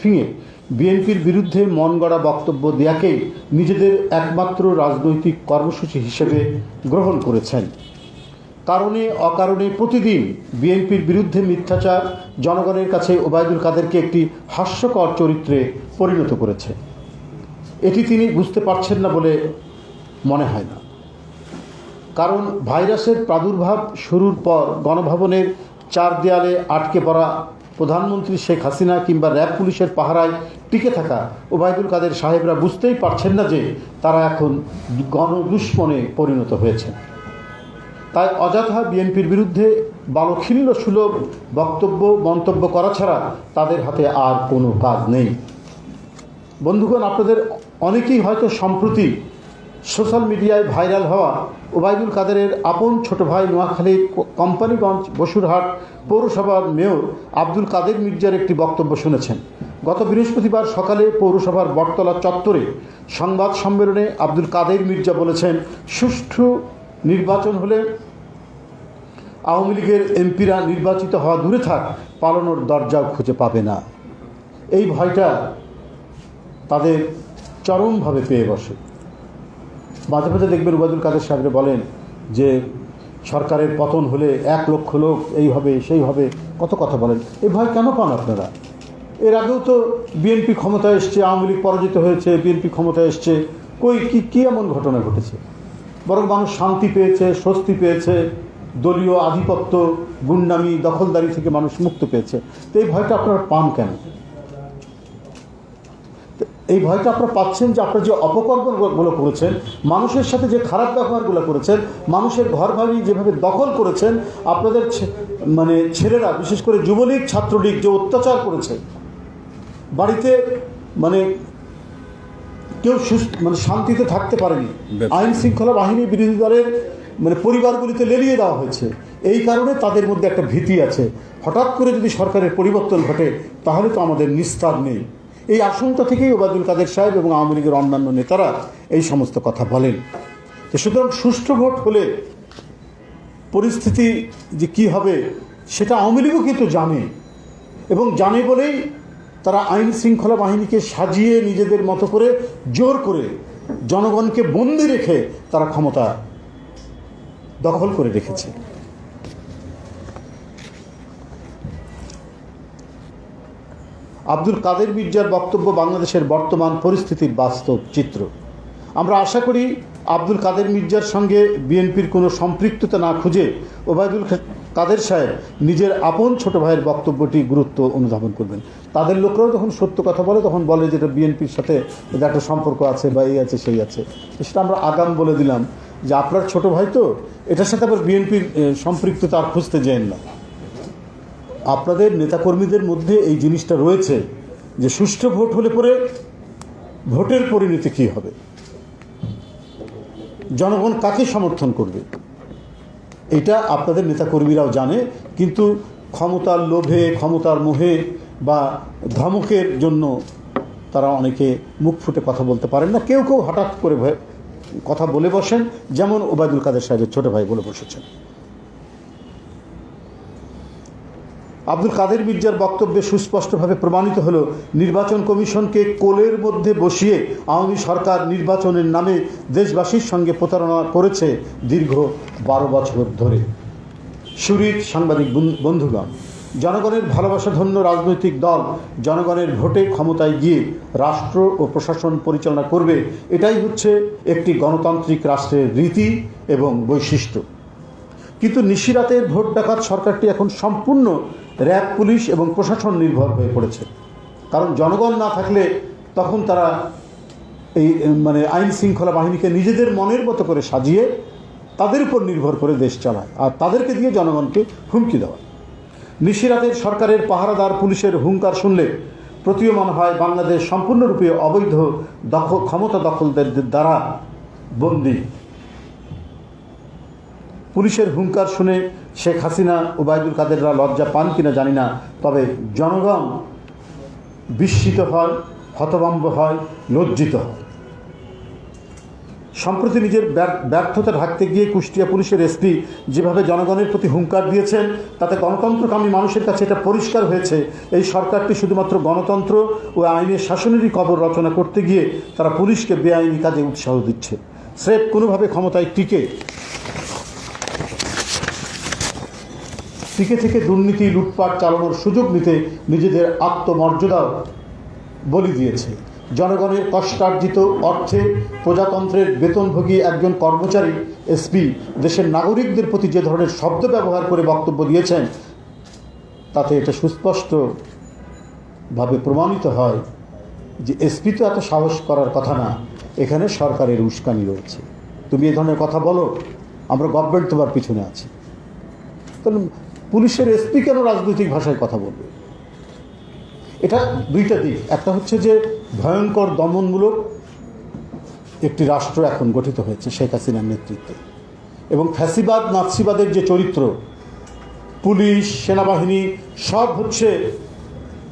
ভেঙে বিএনপির বিরুদ্ধে মন গড়া বক্তব্য দেয়াকেই নিজেদের একমাত্র রাজনৈতিক কর্মসূচি হিসেবে গ্রহণ করেছেন। কারণে অকারণে প্রতিদিন বিএনপির বিরুদ্ধে মিথ্যাচার জনগণের কাছে ওবায়দুল কাদেরকে একটি হাস্যকর চরিত্রে পরিণত করেছে। এটি তিনি বুঝতে পারছেন না বলে মনে হয় না। কারণ ভাইরাসের প্রাদুর্ভাব শুরুর পর গণভবনের চার দেয়ালে আটকে পড়া প্রধানমন্ত্রী শেখ হাসিনা কিংবা র্যাব পুলিশের পাহারায় টিকে থাকা ওবায়দুল কাদের সাহেবরা বুঝতেই পারছেন না যে তারা এখন গণদুশমনে পরিণত হয়েছে। তাই অযথা বিএনপির বিরুদ্ধে বালখিল্য সুলভ মন্তব্য করা ছাড়া তাদের হাতে আর কোনো কাজ নেই। বন্ধুগণ, আপনাদের অনেকেই হয়তো সম্প্রতি সোশ্যাল মিডিয়ায় ভাইরাল হওয়া ওবায়দুল কাদেরের আপন ছোট ভাই নোয়াখালীর কোম্পানিগঞ্জ বসুরহাট পৌরসভার মেয়র আব্দুল কাদের মির্জার একটি বক্তব্য শুনেছেন। গত বৃহস্পতিবার সকালে পৌরসভার বটতলা চত্বরে সংবাদ সম্মেলনে আব্দুল কাদের মির্জা বলেছেন, সুষ্ঠু নির্বাচন হলে আওয়ামী লীগের এমপিরা নির্বাচিত হওয়া দূরে থাক, পালানোর দরজাও খুঁজে পাবে না। এই ভয়টা তাদের চরমভাবে পেয়ে বসে। মাঝে মাঝে দেখবেন ওবায়দুল কাদের সাহেবরা বলেন যে সরকারের পতন হলে 1 লক্ষ লোক এই হবে সেই হবে, কত কথা বলেন। এই ভয় কেন পান আপনারা? এর আগেও তো বিএনপি ক্ষমতায় এসছে, আওয়ামী লীগ পরাজিত হয়েছে, বিএনপি ক্ষমতায় এসছে, কী এমন ঘটনা ঘটেছে? বরং মানুষ শান্তি পেয়েছে, স্বস্তি পেয়েছে, দলীয় আধিপত্য, গুন্ডামি, দখলদারি থেকে মানুষ মুক্ত পেয়েছে। তো এই ভয়টা আপনারা পান কেন? এই ভয়টা আপনারা পাচ্ছেন যে আপনারা যে অপকর্মগুলো করেছেন, মানুষের সাথে যে খারাপ ব্যবহারগুলো করেছেন, মানুষের ঘর বাড়ি যেভাবে দখল করেছেন, আপনাদের ছেলেরা, বিশেষ করে যুবলীগ ছাত্রলীগ যে অত্যাচার করেছে, বাড়িতে কেউ শান্তিতে থাকতে পারেনি, আইন শৃঙ্খলা বাহিনী বিরোধী দলের পরিবারগুলিতে লেলিয়ে দেওয়া হয়েছে। এই কারণে তাদের মধ্যে একটা ভীতি আছে, হঠাৎ করে যদি সরকারের পরিবর্তন ঘটে তাহলে তো আমাদের নিস্তার নেই। এই আশঙ্কা থেকেই ওবায়দুল কাদের সাহেব এবং আওয়ামী লীগের অন্যান্য নেতারা এই সমস্ত কথা বলেন। সুতরাং সুষ্ঠু ভোট হলে পরিস্থিতি যে কী হবে সেটা আওয়ামী লীগও কিন্তু জানে, এবং জানে বলেই তারা আইন শৃঙ্খলা বাহিনীকে সাজিয়ে নিজেদের মতো করে জোর করে জনগণকে বন্দি রেখে তারা ক্ষমতা দখল করে রেখেছে। আব্দুল কাদের মির্জার বক্তব্য বাংলাদেশের বর্তমান পরিস্থিতির বাস্তব চিত্র। আমরা আশা করি আব্দুল কাদের মির্জার সঙ্গে বিএনপির কোনো সম্পৃক্ততা না খুঁজে ওবায়দুল কাদের সাহেব নিজের আপন ছোট ভাইয়ের বক্তব্যটি গুরুত্ব অনুধাবন করবেন। তাদের লোকরাও যখন সত্য কথা বলে তখন বলে যে এটা বিএনপির সাথে একটা সম্পর্ক আছে বা এই আছে সেই আছে। সেটা আমরা আগাম বলে দিলাম যে আপনার ছোট ভাই তো, এটার সাথে আবার বিএনপির সম্পৃক্ততা আর খুঁজতে যেন না। আপনাদের নেতাকর্মীদের মধ্যে এই জিনিসটা রয়েছে যে সুষ্ঠু ভোট হলে পরে ভোটের পরিণতি কী হবে, জনগণ কাকে সমর্থন করবে, এটা আপনাদের নেতাকর্মীরাও জানে। কিন্তু ক্ষমতার লোভে, ক্ষমতার মোহে বা ধমকের জন্য তারা অনেকে মুখ ফুটে কথা বলতে পারেন না। কেউ কেউ হঠাৎ করে কথা বলে বসেন, যেমন ওবায়দুল কাদের সাহেবের ছোট ভাই বলে বসেছেন। আব্দুল কাদের মির্জার বক্তব্যে সুস্পষ্টভাবে প্রমাণিত হলো নির্বাচন কমিশনকে কোলের মধ্যে বসিয়ে আওয়ামী সরকার নির্বাচনের নামে দেশবাসীর সঙ্গে প্রতারণা করেছে দীর্ঘ 12 বছর ধরে। সুরিত সাংবাদিক বন্ধুগণ, জনগণের ভালোবাসাধন্য রাজনৈতিক দল জনগণের ভোটে ক্ষমতায় গিয়ে রাষ্ট্র ও প্রশাসন পরিচালনা করবে, এটাই হচ্ছে একটি গণতান্ত্রিক রাষ্ট্রের রীতি এবং বৈশিষ্ট্য। কিন্তু নিশিরাতের ভোট ডাকাত সরকারটি এখন সম্পূর্ণ র্যাব পুলিশ এবং প্রশাসন নির্ভর হয়ে পড়েছে। কারণ জনগণ না থাকলে তখন তারা এই আইন শৃঙ্খলা বাহিনীকে নিজেদের মনের মতো করে সাজিয়ে তাদের উপর নির্ভর করে দেশ চালায়, আর তাদেরকে দিয়ে জনগণকে হুমকি দেওয়া। নিশিরাতের সরকারের পাহারাদার পুলিশের হুঙ্কার শুনলে প্রতীয়মান হয় বাংলাদেশ সম্পূর্ণরূপে অবৈধ ক্ষমতা দখলদারদের দ্বারা বন্দী। পুলিশের হুঙ্কার শুনে শেখ হাসিনা, ওবায়দুল কাদেররা লজ্জা পান কিনা জানি না, তবে জনগণ বিস্মিত হয়, হতভম্ব হয়, লজ্জিত হয়। সম্প্রতি নিজের ব্যর্থতা ঢাকতে গিয়ে কুষ্টিয়া পুলিশের এসপি যেভাবে জনগণের প্রতি হুঙ্কার দিয়েছেন, তাতে গণতন্ত্রকামী মানুষের কাছে এটা পরিষ্কার হয়েছে এই সরকারটি শুধুমাত্র গণতন্ত্র ও আইনের শাসনেরই কবর রচনা করতে গিয়ে তারা পুলিশকে বেআইনি কাজে উৎসাহ দিচ্ছে। স্রেফ কোনোভাবে ক্ষমতায় টিকে থেকে দুর্নীতি লুটপাট চালানোর সুযোগ নিতে নিজেদের আত্মমর্যাদাও বলি দিয়েছে। জনগণের কষ্টার্জিত অর্থে প্রজাতন্ত্রের বেতনভোগী একজন কর্মচারী এসপি দেশের নাগরিকদের প্রতি যে ধরনের শব্দ ব্যবহার করে বক্তব্য দিয়েছেন, তাতে এটা সুস্পষ্টভাবে প্রমাণিত হয় যে এসপি তো এত সাহস করার কথা না, এখানে সরকারের উস্কানি রয়েছে। তুমি এই ধরনের কথা বলো, আমরা গভর্নমেন্ট তোমার পিছনে আছি। তাহলে পুলিশের এসপি কেন রাজনৈতিক ভাষায় কথা বলবে? এটা দুইটা দিক। একটা হচ্ছে যে ভয়ঙ্কর দমনমূলক একটি রাষ্ট্র এখন গঠিত হয়েছে শেখ হাসিনার নেতৃত্বে, এবং ফ্যাসিবাদ নাৎসিবাদের যে চরিত্র, পুলিশ সেনাবাহিনী সব হচ্ছে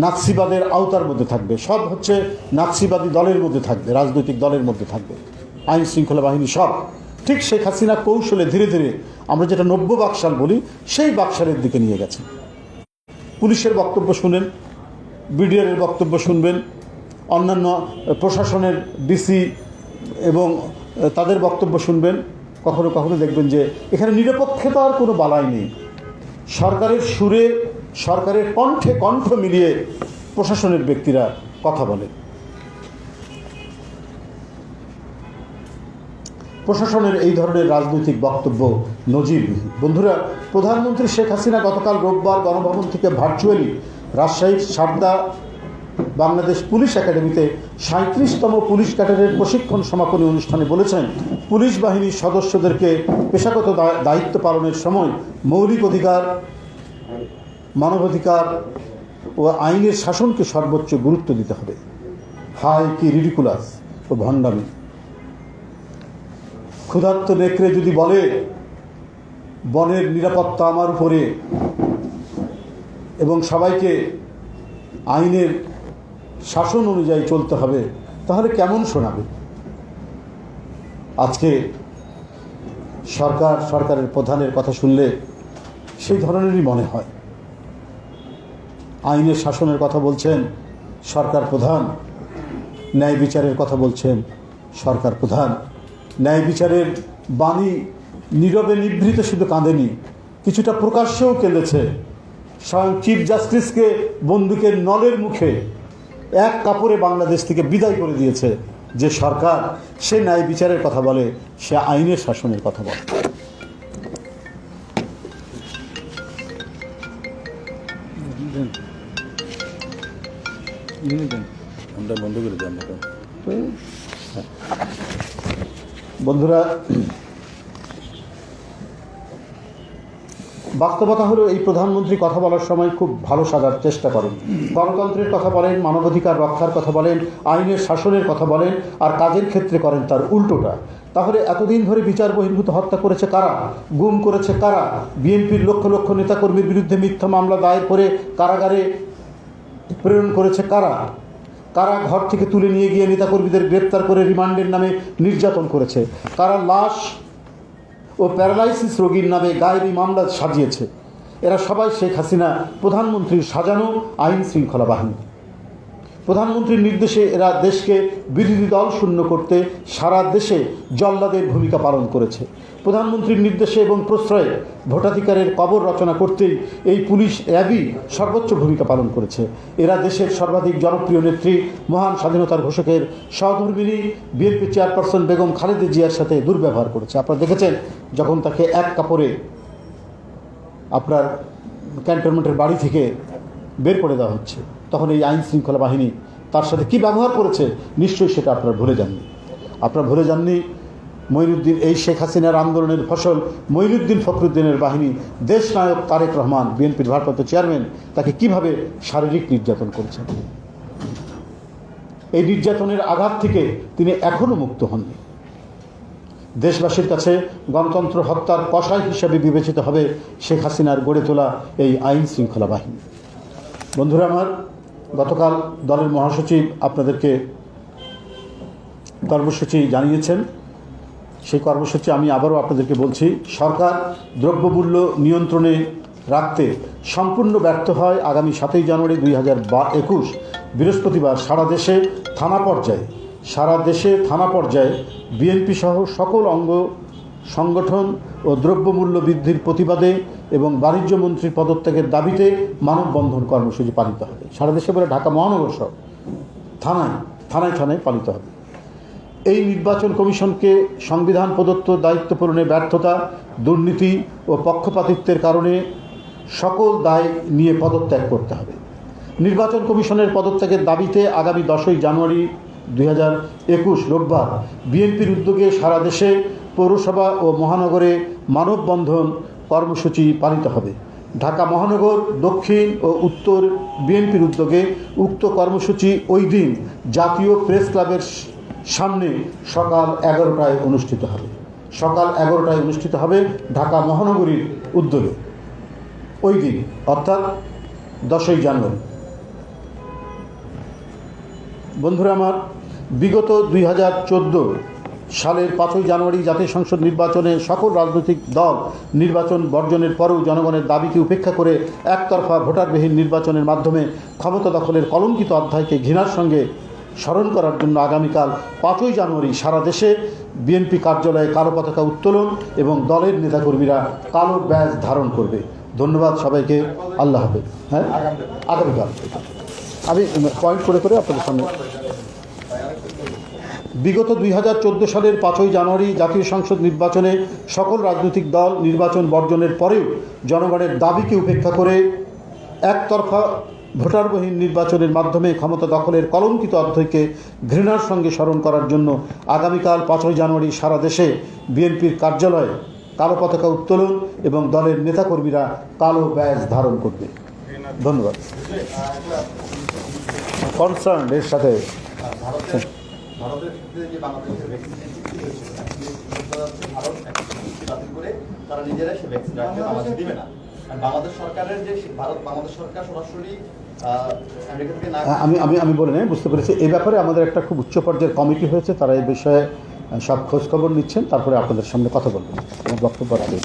নাৎসিবাদের আওতার মধ্যে থাকবে, সব হচ্ছে নাৎসিবাদী দলের মধ্যে থাকবে, রাজনৈতিক দলের মধ্যে থাকবে, আইন শৃঙ্খলা বাহিনী সব। ঠিক শেখ হাসিনা কৌশলে ধীরে ধীরে আমরা যেটা 90 বাকশাল বলি সেই বাকশালের দিকে নিয়ে গেছে। পুলিশের বক্তব্য শুনেন, বিডিআরের বক্তব্য শুনবেন, অন্যান্য প্রশাসনের ডিসি এবং তাদের বক্তব্য শুনবেন, কখনো কখনো দেখবেন যে এখানে নিরপেক্ষতার কোনো বালাই নেই। সরকারের সুরে, সরকারের কণ্ঠে কণ্ঠ মিলিয়ে প্রশাসনের ব্যক্তিরা কথা বলে। প্রশাসনের এই ধরনের রাজনৈতিক বক্তব্য নজিরবিহীন। বন্ধুরা, প্রধানমন্ত্রী শেখ হাসিনা গতকাল রোববার গণভবন থেকে ভার্চুয়ালি রাজশাহীর সারদা বাংলাদেশ পুলিশ একাডেমিতে 37তম পুলিশ ক্যাডারের প্রশিক্ষণ সমাপনী অনুষ্ঠানে বলেছেন, পুলিশ বাহিনীর সদস্যদেরকে পেশাগত দায়িত্ব পালনের সময় মৌলিক অধিকার, মানবাধিকার ও আইনের শাসনকে সর্বোচ্চ গুরুত্ব দিতে হবে। হায় কি রিডিকুলাস ও ভণ্ডামি! ক্ষুধার্ত নেকড়ে যদি বলে বনের নিরাপত্তা আমার উপরে এবং সবাইকে আইনের শাসন অনুযায়ী চলতে হবে, তাহলে কেমন শোনাবে? আজকে সরকারের প্রধানের কথা শুনলে সেই ধরনেরই মনে হয়। আইনের শাসনের কথা বলছেন সরকার প্রধান, ন্যায় বিচারের কথা বলছেন সরকার প্রধান। ন্যায় বিচারের বাণী নীরবে নিভৃত শুধু কাঁদেনি, কিছুটা প্রকাশ্যেও কেঁদেছে। স্বয়ং চিফ জাস্টিসকে বন্দুকের নলের মুখে এক কাপড়ে বাংলাদেশ থেকে বিদায় করে দিয়েছে যে সরকার। সে ন্যায় বিচারের কথা বলে, সে আইনের শাসনের কথা বলে। বন্ধুরা, বাস্তবতা হলো এই প্রধানমন্ত্রী কথা বলার সময় খুব ভালো সাজার চেষ্টা করেন। গণতন্ত্রের কথা বলেন, মানবাধিকার রক্ষার কথা বলেন, আইনের শাসনের কথা বলেন, আর কাজের ক্ষেত্রে করেন তার উল্টোটা। তাহলে এতদিন ধরে বিচার বহির্ভূত হত্যা করেছে কারা? গুম করেছে কারা? বিএনপির লক্ষ লক্ষ নেতাকর্মীর বিরুদ্ধে মিথ্যা মামলা দায়ের করে কারাগারে প্রেরণ করেছে কারা? কারা ঘর থেকে তুলে নিয়ে গিয়ে নেতাকর্মীদের গ্রেপ্তার করে রিমান্ডের নামে নির্যাতন করেছে? কারা লাশ ও প্যারালাইসিস রোগীর নামে গায়েবী মামলা সাজিয়েছে? এরা সবাই শেখ হাসিনা প্রধানমন্ত্রীর সাজানো আইন শৃঙ্খলা বাহিনী। প্রধানমন্ত্রীর নির্দেশে এরা দেশকে বিরোধী দল শূন্য করতে সারা দেশে জল্লাদের ভূমিকা পালন করেছে। প্রধানমন্ত্রীর নির্দেশে এবং প্রশ্রয়ে ভোটাধিকারের কবর রচনা করতেই এই পুলিশ র্যাবই সর্বোচ্চ ভূমিকা পালন করেছে। এরা দেশের সর্বাধিক জনপ্রিয় নেত্রী, মহান স্বাধীনতার ঘোষকের সহধর্মিণী বিএনপি চেয়ারপারসন বেগম খালেদা জিয়ার সাথে দুর্ব্যবহার করেছে। আপনারা দেখেছেন যখন তাকে এক কাপড়ে আপনার ক্যান্টনমেন্টের বাড়ি থেকে বের করে দেওয়া হচ্ছে, তখন এই আইন শৃঙ্খলা বাহিনী তার সাথে কী ব্যবহার করেছে নিশ্চয়ই সেটা আপনারা ভুলে যাননি। আপনারা ভুলে যাননি মঈনুদ্দিন, এই শেখ হাসিনার আন্দোলনের ফসল মঈনুদ্দিন ফখরুদ্দিনের বাহিনী, দেশ নায়ক তারেক রহমান বিএনপির ভারপ্রাপ্ত চেয়ারম্যান, তাকে কিভাবে শারীরিক নির্যাতন করেছেন। এই নির্যাতনের আঘাত থেকে তিনি এখনও মুক্ত হননি। দেশবাসীর কাছে গণতন্ত্র হত্যার কসাই হিসাবে বিবেচিত হবে শেখ হাসিনার গড়ে তোলা এই আইন শৃঙ্খলা বাহিনী। বন্ধুরা আমার, গতকাল দলের মহাসচিব আপনাদেরকে কর্মসূচি জানিয়েছেন সেই কর্মসূচি আমি আবারও আপনাদেরকে বলছি, সরকার দ্রব্যমূল্য নিয়ন্ত্রণে রাখতে সম্পূর্ণ ব্যর্থ হয় আগামী 7ই জানুয়ারি 2021 বৃহস্পতিবার সারা দেশে থানা পর্যায়ে বিএনপি সহ সকল অঙ্গ সংগঠন ও দ্রব্যমূল্য বৃদ্ধির প্রতিবাদে এবং বাণিজ্য মন্ত্রীর পদত্যাগের দাবিতে মানববন্ধন কর্মসূচি পালিত হবে। সারা দেশে বলে ঢাকা মহানগর সহ থানায় পালিত হবে। এই নির্বাচন কমিশনকে সংবিধান প্রদত্ত দায়িত্ব পূরণে ব্যর্থতা, দুর্নীতি ও পক্ষপাতিত্বের কারণে সকল দায় নিয়ে পদত্যাগ করতে হবে। নির্বাচন কমিশনের পদত্যাগের দাবিতে আগামী 10ই জানুয়ারি 2021 রোববার বিএনপির উদ্যোগে সারা দেশে পৌরসভা ও মহানগরে মানববন্ধন কর্মসূচি পালিত হবে। ঢাকা মহানগর, দক্ষিণ ও উত্তর বিএনপির উদ্যোগে উক্ত কর্মসূচি ওই দিন জাতীয় প্রেস ক্লাবের সামনে সকাল 11টায় অনুষ্ঠিত হবে ঢাকা মহানগরীর উদ্যোগে ওই দিন, অর্থাৎ 10ই জানুয়ারি। বন্ধুরা আমার, বিগত 2014 সালের 5ই জানুয়ারি জাতীয় সংসদ নির্বাচনে সকল রাজনৈতিক দল নির্বাচন বর্জনের পরেও জনগণের দাবিকে উপেক্ষা করে একতরফা ভোটারবিহীন নির্বাচনের মাধ্যমে ক্ষমতা দখলের কলঙ্কিত অধ্যায়কে ঘৃণার সঙ্গে স্মরণ করার জন্য আগামীকাল 5ই জানুয়ারি সারা দেশে বিএনপি কার্যালয়ে কালো পতাকা উত্তোলন এবং দলের নেতাকর্মীরা কালো ব্যাজ ধারণ করবে। ধন্যবাদ সবাইকে। আল্লাহ হাফেজ। হ্যাঁ, আগামীকাল আমি পয়েন্ট করে আপনাদের সামনে। বিগত 2014 সালের 5ই জানুয়ারি জাতীয় সংসদ নির্বাচনে সকল রাজনৈতিক দল নির্বাচন বর্জনের পরেও জনগণের দাবিকে উপেক্ষা করে একতরফা ভোটারবিহীন নির্বাচনের মাধ্যমে ক্ষমতা দখলের কলঙ্কিত অধ্যায়কে ঘৃণার সঙ্গে স্মরণ করার জন্য আগামীকাল 5ই জানুয়ারি সারা দেশে বিএনপির কার্যালয়ে কালো পতাকা উত্তোলন এবং দলের নেতাকর্মীরা কালো ব্যাজ ধারণ করবে। ধন্যবাদ। কনসার্ন এর সাথে ভারতের যে বাংলাদেশের ভ্যাকসিন চুক্তি হয়েছিল, ভারত একটা চুক্তি বাতিল করে তারা নিজেরাই সে ভ্যাকসিন বাংলাদেশ দিবে না। বাংলাদেশ সরকারের যে বাংলাদেশ সরকার সরাসরি আমেরিকা থেকে না, আমি বলে নেই, বুঝতে পেরেছি। এই ব্যাপারে আমাদের একটা খুব উচ্চ পর্যায়ের কমিটি হয়েছে, তারা এই বিষয়ে সব খোঁজখবর নিচ্ছেন, তারপরে আপনাদের সামনে কথা বলবেন, বক্তব্য রাখবেন।